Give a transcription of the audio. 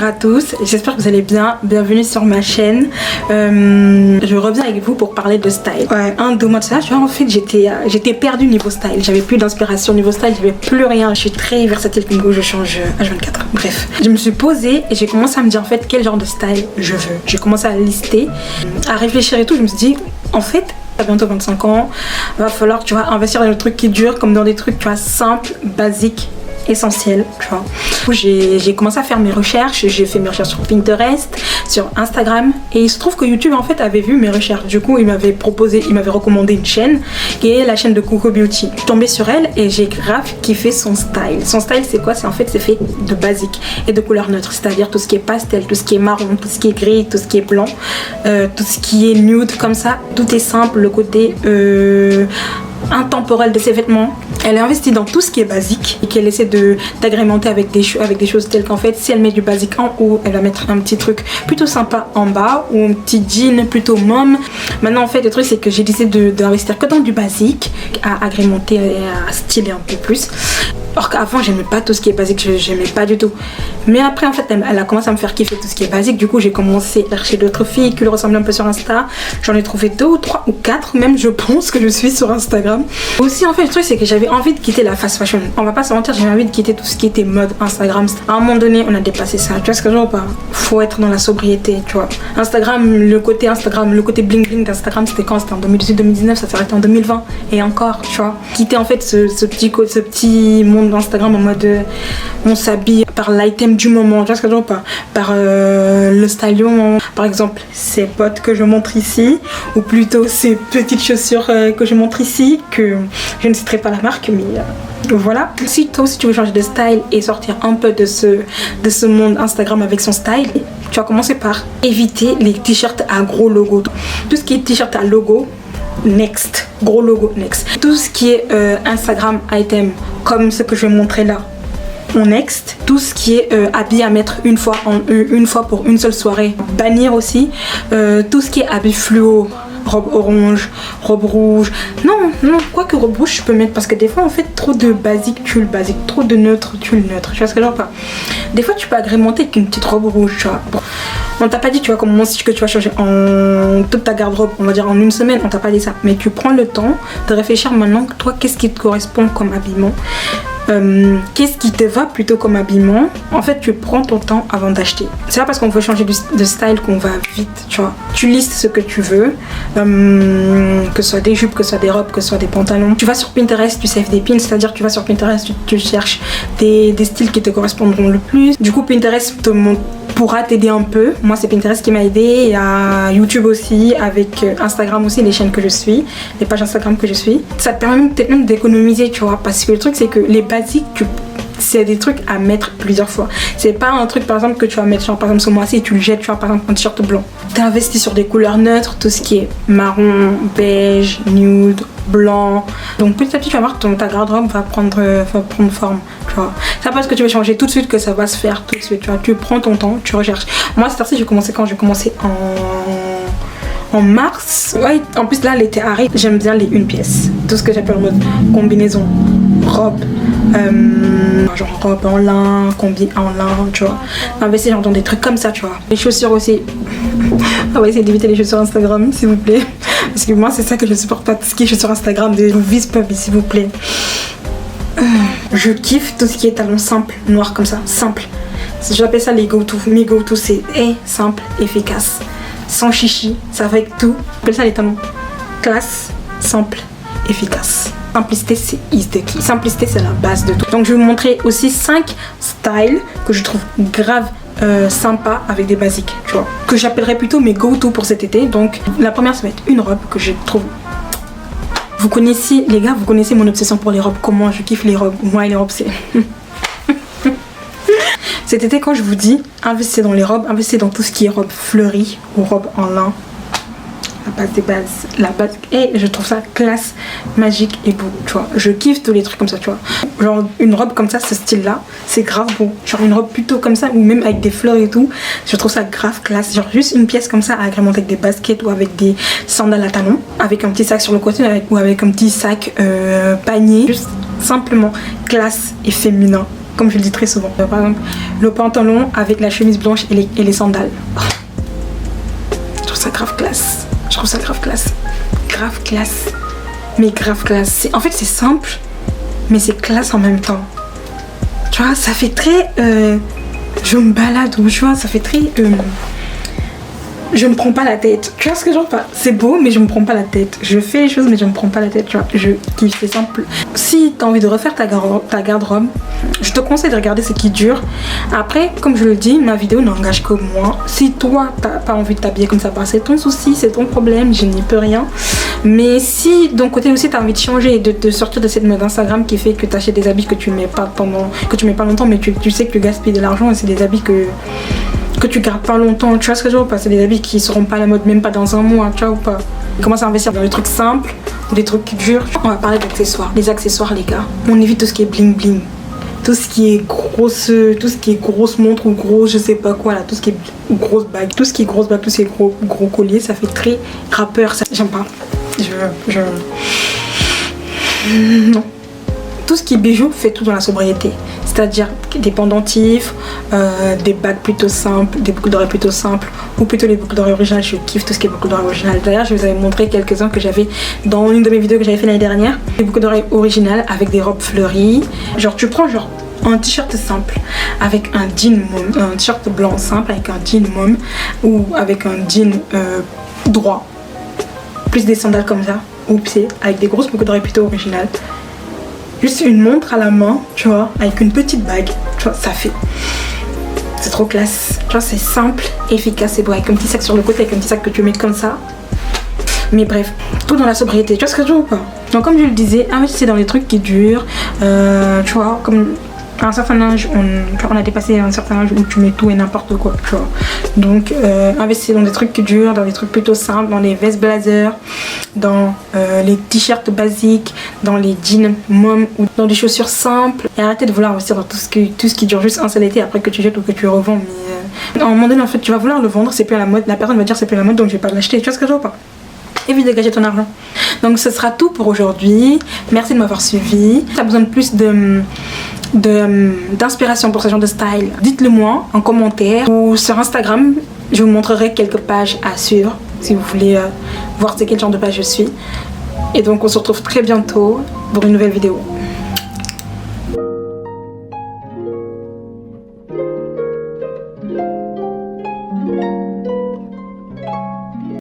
Bonjour à tous, j'espère que vous allez bien, bienvenue sur ma chaîne. Je reviens avec vous pour parler de style. Ouais, 1-2 mois de ça, tu vois, en fait j'étais perdue niveau style, j'avais plus d'inspiration niveau style, j'avais plus rien. Je suis très versatile comme je change H24. Bref, je me suis posée et j'ai commencé à me dire en fait quel genre de style je veux. J'ai commencé à lister, à réfléchir et tout, je me suis dit en fait t'as bientôt 25 ans, va falloir tu vois investir dans des trucs qui durent comme dans des trucs tu vois simples, basiques, essentiel, tu vois. J'ai commencé à faire mes recherches, j'ai fait mes recherches sur Pinterest, sur Instagram, et il se trouve que YouTube en fait avait vu mes recherches. Du coup il m'avait recommandé une chaîne qui est la chaîne de Coco Beauty. Je suis tombée sur elle et j'ai grave kiffé son style. Son style c'est quoi? C'est en fait c'est fait de basique et de couleurs neutres, c'est-à-dire tout ce qui est pastel, tout ce qui est marron, tout ce qui est gris, tout ce qui est blanc, tout ce qui est nude comme ça, tout est simple. Le côté intemporel de ses vêtements, elle est investie dans tout ce qui est basique et qu'elle essaie d'agrémenter avec des choses telles qu'en fait si elle met du basique en haut, elle va mettre un petit truc plutôt sympa en bas ou un petit jean plutôt mom. Maintenant en fait le truc c'est que j'ai décidé d'investir que dans du basique, à agrémenter et à styler un peu plus. Or qu'avant j'aimais pas tout ce qui est basique, j'aimais pas du tout. Mais après en fait elle a commencé à me faire kiffer tout ce qui est basique. Du coup j'ai commencé à chercher d'autres filles qui lui ressemblent un peu sur Insta. J'en ai trouvé 2 ou 3 ou 4 même, je pense, que je suis sur Instagram. Aussi en fait le truc c'est que j'avais envie de quitter la fast fashion. On va pas se mentir, j'avais envie de quitter tout ce qui était mode Instagram. À un moment donné on a dépassé ça, tu vois ce que je veux dire ou pas? Faut être dans la sobriété, tu vois. le côté bling bling d'Instagram c'était quand? C'était en 2018-2019, ça s'est arrêté en 2020 et encore, tu vois. Quitter en fait ce petit monde d'Instagram en mode on s'habille par l'item du moment, tu vois ce que je veux dire, pas par le stylion, par exemple ces bottes que je montre ici ou plutôt ces petites chaussures que je montre ici, que je ne citerai pas la marque, mais voilà. Si toi aussi tu veux changer de style et sortir un peu de ce monde Instagram avec son style, tu vas commencer par éviter les t-shirts à gros logo. Tout ce qui est t-shirt à logo, next, gros logo, next. Tout ce qui est Instagram item comme ce que je vais montrer là, on next. Tout ce qui est habit à mettre une fois pour une seule soirée, bannir aussi. Tout ce qui est habit fluo, robe orange, robe rouge, non, quoique robe rouge je peux mettre parce que des fois en fait trop de basique tue le basique, trop de neutre tue le neutre, tu vois ce que je veux pas. Des fois tu peux agrémenter avec une petite robe rouge, tu vois. Bon, on t'a pas dit tu vois comment que tu vas changer en toute ta garde-robe, on va dire en une semaine, on t'a pas dit ça, mais tu prends le temps de réfléchir maintenant toi qu'est-ce qui te correspond comme habillement. Qu'est-ce qui te va plutôt comme habillement. En fait tu prends ton temps avant d'acheter. C'est pas parce qu'on veut changer de style qu'on va vite, tu vois. Tu listes ce que tu veux, que ce soit des jupes, que ce soit des robes, que ce soit des pantalons. Tu vas sur Pinterest, tu saves des pins, c'est à dire tu vas sur Pinterest, tu cherches des styles qui te correspondront le plus. Du coup Pinterest pourra t'aider un peu. Moi c'est Pinterest qui m'a aidé, il y a YouTube aussi, avec Instagram aussi, les chaînes que je suis, les pages Instagram que je suis. Ça te permet peut-être même d'économiser, tu vois, parce que le truc c'est que les basiques, c'est des trucs à mettre plusieurs fois. C'est pas un truc par exemple que tu vas mettre genre par exemple ce mois-ci et tu le jettes, tu vois, par exemple un t-shirt blanc. T'as investi sur des couleurs neutres, tout ce qui est marron, beige, nude, blanc. Donc petit à petit tu vas voir que ta garde-robe va prendre forme, tu vois. C'est pas parce que tu vas changer tout de suite que ça va se faire tout de suite, tu vois. Tu prends ton temps, tu recherches. Moi cette heure-ci j'ai commencé en mars. Ouais, en plus là l'été arrive, j'aime bien les une pièce. Tout ce que j'appelle en mode combinaison, robe, genre robe en lin, combi en lin, tu vois. Investir dans des trucs comme ça, tu vois. Les chaussures aussi. On va essayer d'éviter les chaussures Instagram, s'il vous plaît. Parce que moi c'est ça que je supporte pas, tout ce qui est chaussures Instagram, je vous vise pas, s'il vous plaît. Je kiffe tout ce qui est talons simples, noirs comme ça, simple. J'appelle ça les go-to. Mes go-to c'est simple, efficace, sans chichi, ça va avec tout. J'appelle ça les talons classe, simple, efficace. Simplicité c'est is the key. Simplicité c'est la base de tout. Donc je vais vous montrer aussi 5 styles que je trouve grave sympa avec des basiques, tu vois, que j'appellerais plutôt mes go-to pour cet été. Donc la première ça va être une robe que je trouve. Vous connaissez les gars, vous connaissez mon obsession pour les robes, comment je kiffe les robes. Moi les robes c'est cet été quand je vous dis investissez dans les robes, investissez dans tout ce qui est robe fleurie ou robe en lin. La base des bases, la base, et je trouve ça classe, magique et beau, tu vois. Je kiffe tous les trucs comme ça, tu vois. Genre une robe comme ça, ce style là, c'est grave beau. Genre une robe plutôt comme ça, ou même avec des fleurs et tout, je trouve ça grave classe. Genre juste une pièce comme ça à agrémenter avec des baskets ou avec des sandales à talons, avec un petit sac sur le côté ou avec un petit sac panier. Juste simplement classe et féminin. comme je le dis très souvent. Par exemple, le pantalon avec la chemise blanche et les sandales. Oh. Je trouve ça grave classe. Je trouve ça grave classe. Grave classe. Mais grave classe. En fait, c'est simple, mais c'est classe en même temps. Tu vois, ça fait très... je me balade, ou tu vois, ça fait très... je me prends pas la tête. Tu vois ce que je veux dire? C'est beau, mais je me prends pas la tête. Je fais les choses, mais je me prends pas la tête. Tu vois, je kiffe, c'est simple. Si tu as envie de refaire ta garde-robe, je te conseille de regarder ce qui dure. Après, comme je le dis, ma vidéo n'engage que moi. Si toi, t'as pas envie de t'habiller comme ça, c'est ton souci, c'est ton problème, je n'y peux rien. Mais si d'un côté aussi tu as envie de changer et de sortir de cette mode Instagram qui fait que tu achètes des habits que tu mets pas longtemps, mais tu sais que tu gaspilles de l'argent et c'est des habits que tu gardes pas longtemps, tu vois ce que je veux dire? C'est des habits qui seront pas à la mode même pas dans un mois, tu vois ou pas? Commence à investir dans des trucs simples ou des trucs qui durent. On va parler d'accessoires. Les accessoires, les gars, on évite tout ce qui est bling bling, tout ce qui est grosse montre ou gros je sais pas quoi là, tout ce qui est grosse bague, tout ce qui est gros collier, ça fait très rappeur, ça j'aime pas. Non. Tout ce qui est bijoux fait tout dans la sobriété, c'est-à-dire des pendentifs, des bagues plutôt simples, des boucles d'oreilles plutôt simples, ou plutôt les boucles d'oreilles originales. Je kiffe tout ce qui est boucles d'oreilles originales. D'ailleurs, je vous avais montré quelques-uns que j'avais dans une de mes vidéos que j'avais fait l'année dernière. Des boucles d'oreilles originales avec des robes fleuries. Genre, tu prends genre un t-shirt simple avec un jean mom, un t-shirt blanc simple avec un jean mom, ou avec un jean droit, plus des sandales comme ça, ou pied, avec des grosses boucles d'oreilles plutôt originales. Juste une montre à la main, tu vois, avec une petite bague, tu vois, ça fait. C'est trop classe. Tu vois, c'est simple, efficace et beau, avec un petit sac sur le côté, avec un petit sac que tu mets comme ça. Mais bref, tout dans la sobriété, tu vois ce que je veux ou pas? Donc comme je le disais, investissez dans les trucs qui durent, tu vois, comme à un certain âge, on a dépassé un certain âge où tu mets tout et n'importe quoi, tu vois. Donc investissez dans des trucs qui durent, dans des trucs plutôt simples, dans les vestes blazer, dans les t-shirts basiques, dans les jeans mom ou dans des chaussures simples. Et arrêtez de vouloir investir dans tout ce qui dure juste un seul été après que tu jettes ou que tu revends. Mais à un moment donné, en fait, tu vas vouloir le vendre, c'est plus à la mode. La personne va dire c'est plus à la mode, donc je vais pas l'acheter. Tu vois ce que je veux pas? Évite de dégager ton argent. Donc ce sera tout pour aujourd'hui. Merci de m'avoir suivi. Si tu as besoin de plus d'inspiration pour ce genre de style, dites-le moi en commentaire ou sur Instagram. Je vous montrerai quelques pages à suivre si vous voulez voir c'est quel genre de page je suis. Et donc on se retrouve très bientôt pour une nouvelle vidéo.